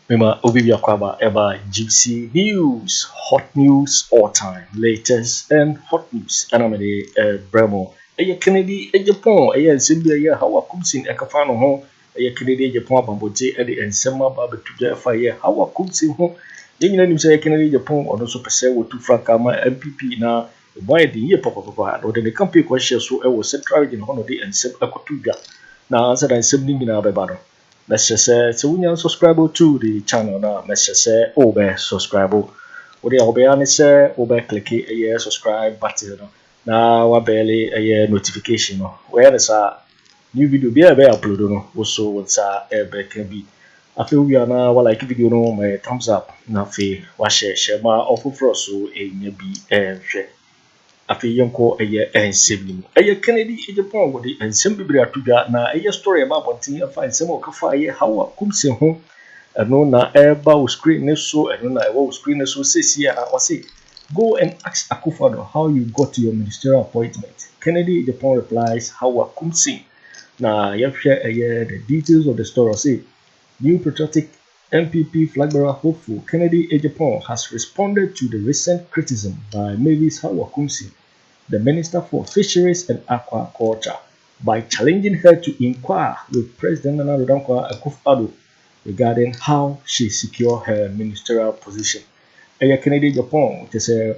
Mema Obi Kwaba Eba GC News, hot news all time, latest and hot news. Anamede Bremo. Kennedy Agyapong, Cecilia Dapaah Koomson Ekafano ho. Kennedy Agyapong Bamboje Edi Ensema Babe Tuja Fire Hawa Koomson ho. Yengina nim say Kennedy Agyapong ono so pese wo tu franka ma MPP na boy di ye papa no de campaign question so e wo central region hono de ensem akotuga. Na answer dan sem ningina be ba no. Let's just say, so when you subscribe to the channel now, let's just say, subscribe. What you obey say, click a subscribe button. Now, we barely a notification. Where is a new video be upload? Also, what's a can be. I feel we are now like video no my thumbs up. Now, share my offer for so a maybe share. I feel young call a year and sibling. Kennedy Agyapong with the and simply to that now a story about wanting to find some of Kafaye Hawa Koomson home. And no na eba screen so and no na screen so says here I say go and ask Akufo-Addo how you got to your ministerial appointment. Kennedy Agyapong replies Hawa Koomson. Now you share the details of the story. Say new patriotic MPP flag bearer hopeful Kennedy Agyapong has responded to the recent criticism by Mavis Hawa Koomson, the Minister for Fisheries and Aquaculture, by challenging her to inquire with President Duncan Akufo-Addo regarding how she secured her ministerial position. Kennedy Agyapong, which is a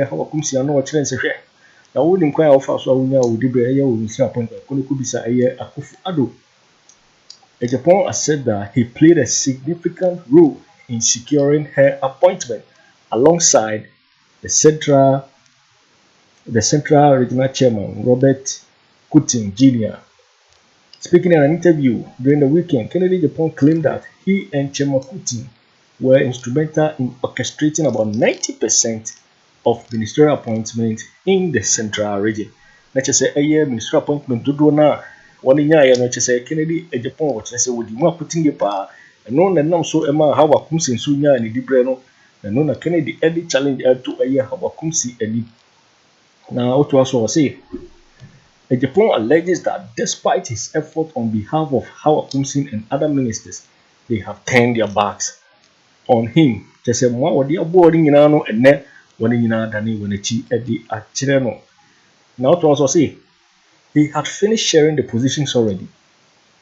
Hawa Koomson, no chance. Now, we inquire of us, we know we did a ministerial appointment. Kubisa Akufo-Addo. Agyapong has said that he played a significant role in securing her appointment alongside the Central Regional Chairman Robert Kutin Jr. Speaking in an interview during the weekend, Kennedy Agyapong claimed that he and Chairman Kutin were instrumental in orchestrating about 90% of ministerial appointments in the Central region. Let's just say a year ministerial appointment do na. One year, no, say Kennedy Agyapong, which I say would you want putting your power and no, and no, so Emma Hawa Koomson Sunya and the Breno, and no, Kennedy Eddie challenge to a year Hawa Koomson and now, what was also say Agyapong alleges that despite his effort on behalf of Hawa Koomson and other ministers, they have turned their backs on him. Just say, what they are boarding in ano and net when in Adani when a chi Eddie at Chireno. Now, to also say. He had finished sharing the positions already,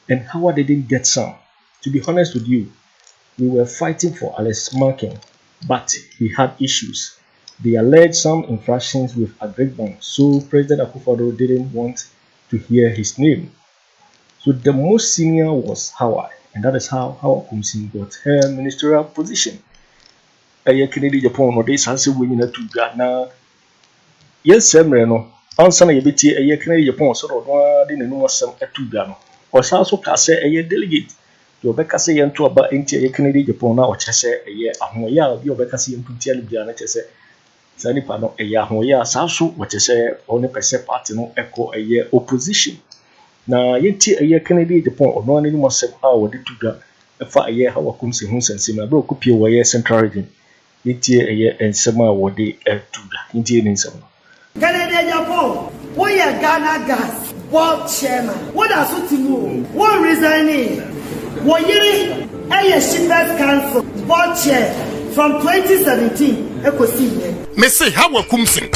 and Hawa didn't get some. To be honest with you, we were fighting for Alex marking, but he had issues. They alleged some infractions with Agyapong, so President Akufo-Addo didn't want to hear his name. So the most senior was Hawa, and that is how Hawa Koomson got her ministerial position. Kennedy Agyapong no this has we need to Ghana. Yes, no. Answer you beti a Kennedy Agyapong so do didn't know some etugano. Or also case a delegate. You beka say into about into Kennedy Agyapong now or chese a year ahoya you beka say into tiali biana chese. Sani pardon a year ahoya sasu what you say only percent party no echo a year opposition. Na yenti a year Kennedy Agyapong or no any more sem hour de tuga a year Hawa Koomson hun sense ma bro kupie wa year central region. Yenti a year and sema wo de tuga. Yenti ni nsem. Kennedy Agyapong, what you Ghana gas, board chairman, what are so to know? What resigning? What year? A Shippers Council, board chair from 2017. Ekosine. Me say Hawa Koomson.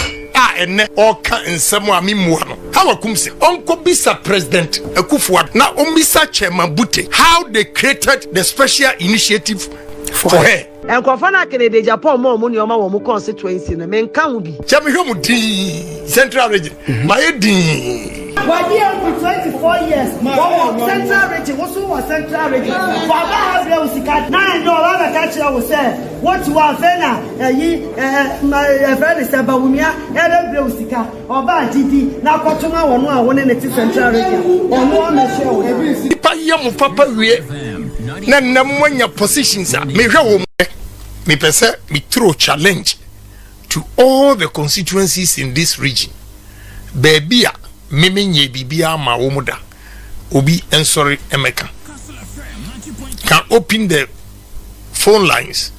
Ene oka nsemo amimu no. Hawa Koomson. Onko bisa President Akufo-Addo. Na ombisa Chairman Bute. How they created the special initiative for her. And Kofana Kennedy Agyapong more money on my constituency and men can be. Chamihomu Central Region. My D. Why for 24 years? Central Region, what's Central Region? Baba Usika, $9 catcher will say, what you are Fena, my friend is Bawumia, Usika, or Badi, now Kotuma, one in the Central Region, or more on the show. Papa, Namwanya positions are me pese me throw challenge to all the constituencies in this region. Baby, meme nye bibia ma womuda. Obi ensori emeka. Can open the phone lines.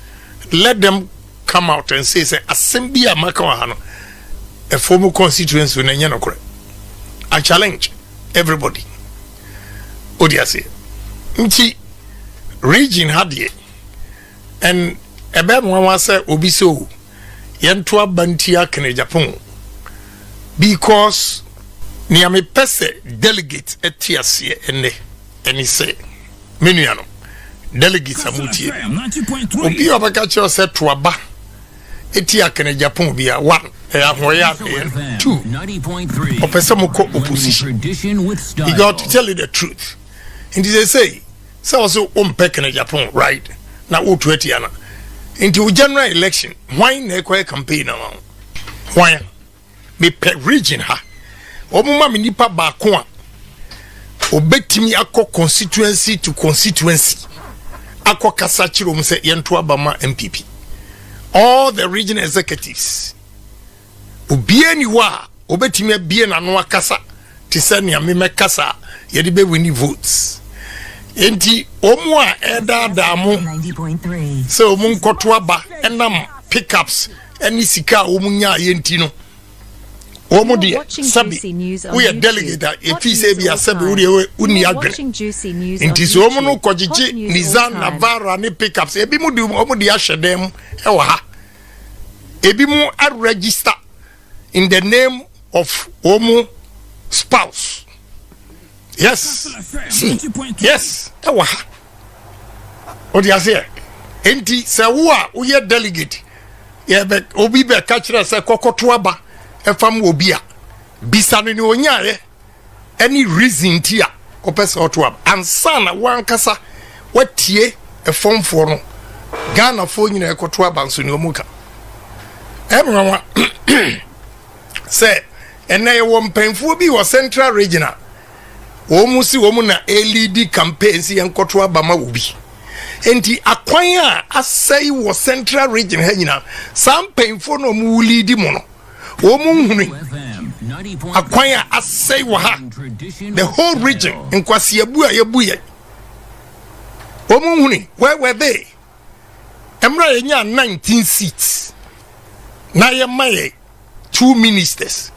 Let them come out and say assembly amaka hano. A former constituency when no kore. I challenge everybody. Odiase. Nti region hadie and ebe mwa say obi so yento abantia Kennedy Agyapong because ni ame pese delegate etiase ene say menuano delegates amutie obi obaka che say to aba etia Kennedy Agyapong bia 1 ahoya 2 opese moko opposition you got to tell you the truth and they say so also Kennedy Agyapong right na otu etiana into general election why na ekwa campaign na why me pe region ha omuma me nipa ba ko a obetimi akọ constituency to constituency akọ kasa chiro mu se yento abama MPP all the region executives obiani wa obetimi abie na no akasa te se ne ameme kasa ye de be win votes enti omu a eda mu so omu nkoto aba enam pickups eni sika omu nya yenti no omu de sabi we are delegate if he say be sabi we uni agre enti so omu no kogigi Nizan Navarra ni pickups ebi mu de omu de ahwedem e wa ha ebi mu a register in the name of omu spouse. Yes. See. Yes. Ewa. Odi ase. Enti se wo a wo ye delegate. Ye be obi be ka kire se kokoto aba efam obi a. Bisa no ni onyaye. Any reason ti a opese oto aba. Ansa na wankasa watie efomfo no. Ghana fo nyina ekoto aba nso ni omuka. Emwa se ene ye wo mpanfo bi wo central regional omusi womu na LED campaigns yankoto abama obi enti akwan a asai wo central region ha nyina sam painfo no mu lead mu no omu hunu akwan a asai wo ha the whole region nkwasi abu a yabu ye omu hunu where were they emra yenya 19 seats na yemaye 2 ministers.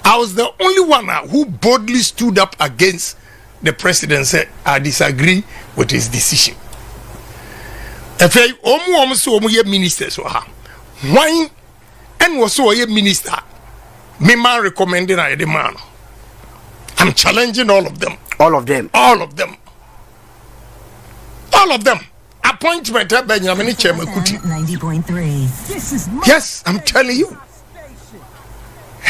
I was the only one who boldly stood up against the president, said, I disagree with his decision. If I almost ye ministers why and was so a minister, me man recommending I demand. I'm challenging all of them. All of them. All of them. All of them. Appointment at Benjamin Chairman Kuti. 90.3. Yes, I'm telling you.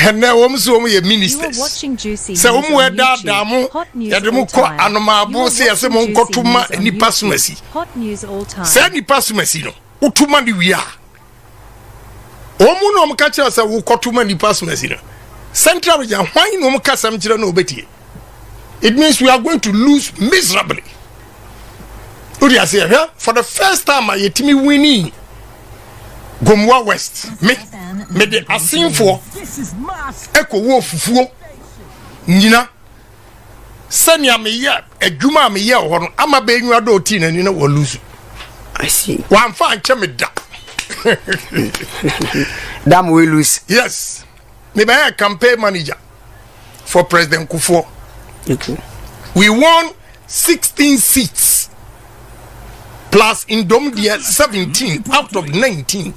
And now so we ministers. So damu ko anomabo se ase mo nkotuma ni pasumasi. Hot news all time. Say ni pasumasi no. Utuma ni wia. Omu no mka kira se wo kotuma ni pasumasi no. Central region why no mka sam kira no obetie. It means we are going to lose miserably. For the first time I yetimi winning Gomwa West me the asin for Eko wo fufuo nyina sanya me ya adwuma me ya ho no ama be nwa do ti na ni na wo lose. I see. Wan fa anche me da. Damn we lose. Yes. Me be a campaign manager for President Akufo. Okay. We won 16 seats plus in Domdia 17 out of 19.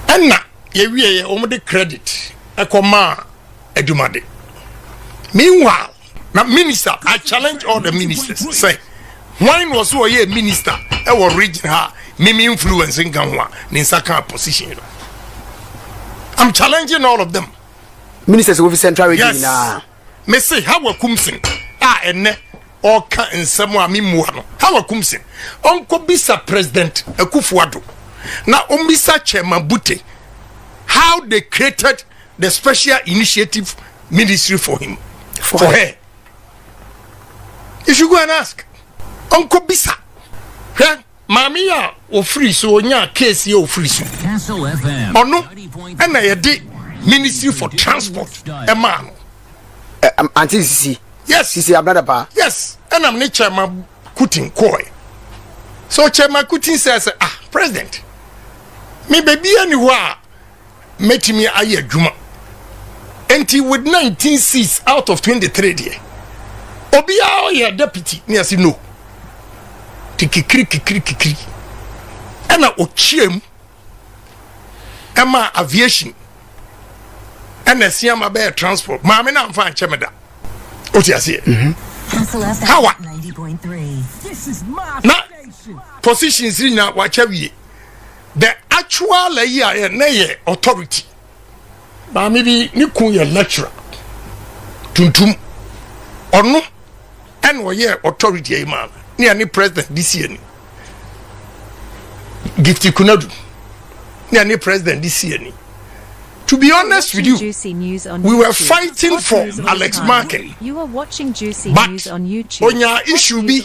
And now, ye omode credit ekoma edumade. Meanwhile, now minister, I challenge all the ministers. Say, why was so ye minister? I was reading her, mimi influencing Ganwa, Ninsaka position. I'm challenging all of them. Ministers of the Central Region. Yes. Me say Hawa Koomson. Ene or can someone mimuano. Hawa Koomson. Uncle Bisa President Akufo-Addo. Now Umbisa Chairman Bute. How they created the special initiative ministry for him. For her. You should go and ask. Uncle Bisa. Huh? Mamia ofori so nya case ye ofori so. Ono and I did ministry for transport. A man. Auntie Cici. Yes. Cici Dapaah. Yes. And I'm not Chairman Kutin Koi. So Chairman Kutin says, President, me baby anywhere met me a juma. And with 19 seats out of 23 there. Obia your deputy. Me I say no. kikiri ena ochiem ema aviation ena siama be transport maame na mfa nchemeda oti ase Hawa 90.3 this is my station positions na wachawie the actual layer na ye authority maame bi ni kun ye lecturer tuntum ono and we ye authority e man ni ani president this year ni Gifty Kunadu ni ani president this year ni. To be honest with you, we were fighting for Alex Market. You are watching Juicy News on YouTube. Onya issue be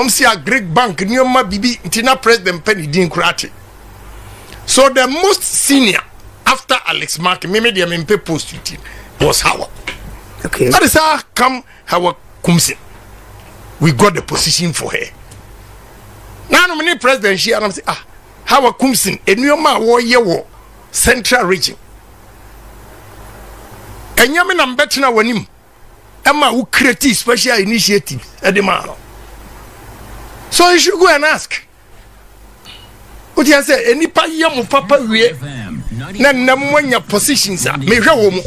si a Greek bank nyoma bibi ntina president penny din kurate. So the most senior after Alex Market, maybe the MMP post it was Hawa. Okay. That is how come Hawa Koomson. We got the position for her. Now no president she and I'm say Hawa Koomson enyoma wo ye wo central region. Enyame na mbetena wanim ema wo create special initiative edema. So you should go and ask. What you say enipa yam papa wie na namwanya positions a mehwe wo mu.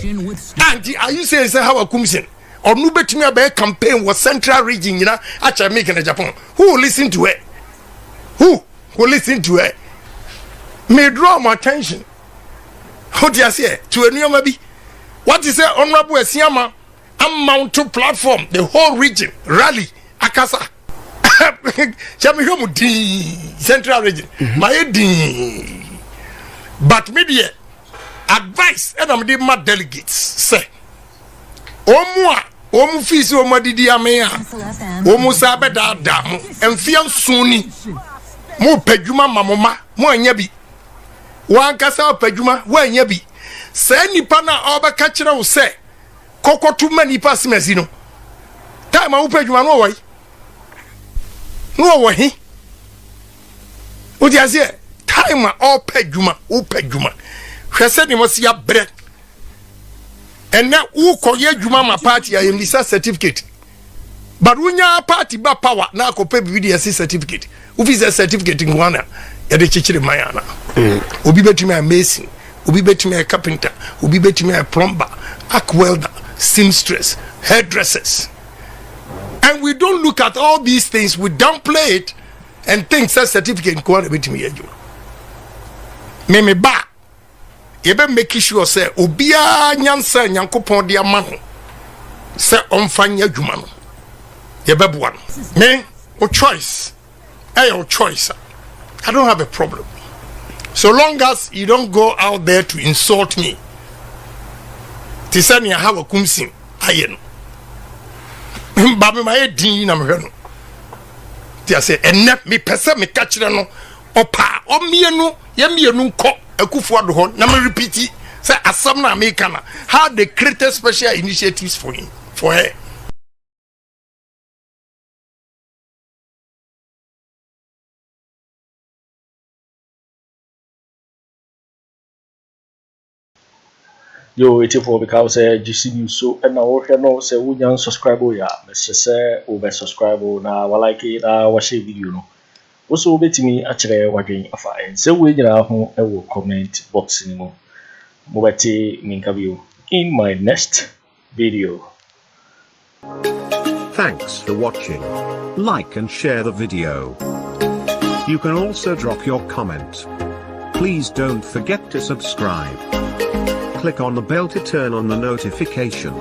And are you saying say Hawa Koomson or no betimi abe campaign was central region you know acha make in Japan? Who will listen to her? Who will listen to her? May draw my attention. What you say to anyone be? What is say honorable Esiama amount to platform the whole region rally akasa. Central region. My but media advice and I'm my delegates say Omu fees omu didi ameya omu sabe da damu emfiam suni mo pedjuma mamoma mo anyabi wankasa pedjuma wa anyabi se nipa na obeka kire wo se kokotu manipa simasi no time wo pedjuma no woi no wo hi o dia se time o pedjuma hwese ni mo sia bre and now who koye juma ma party I am lisa certificate but unya party ba power na ko pe BDS certificate ufisa certificate ngwana ya de chichire mayana obi betumi amazing obi betumi carpenter obi betumi plumber arc welder seamstress hairdressers and we don't look at all these things, we downplay it and think that certificate ngwana betumi yaju meme ba yebe make sure say obia nyansa nyankopon de amano say onfanya adwuma no yebe boa no me o choice your choice I don't have a problem so long as you don't go out there to insult me tisani Hawa Koomson ayen ba me my din na me hwe no ti say enne me pese me ka kire no opa o mienu ye mienu nko Akufo-Addo na me repeat say asam na America na how they created special initiatives for him for her. Yo, it's for because GC News so and now we know say we can subscribe ya say over subscribe na wa like na wa share video no. Also betimi akire wadwen afa en say we nyina ho e wo comment box ni mo beti minka view in my next video. Thanks for watching. Like and share the video. You can also drop your comment. Please don't forget to subscribe. Click on the bell to turn on the notification.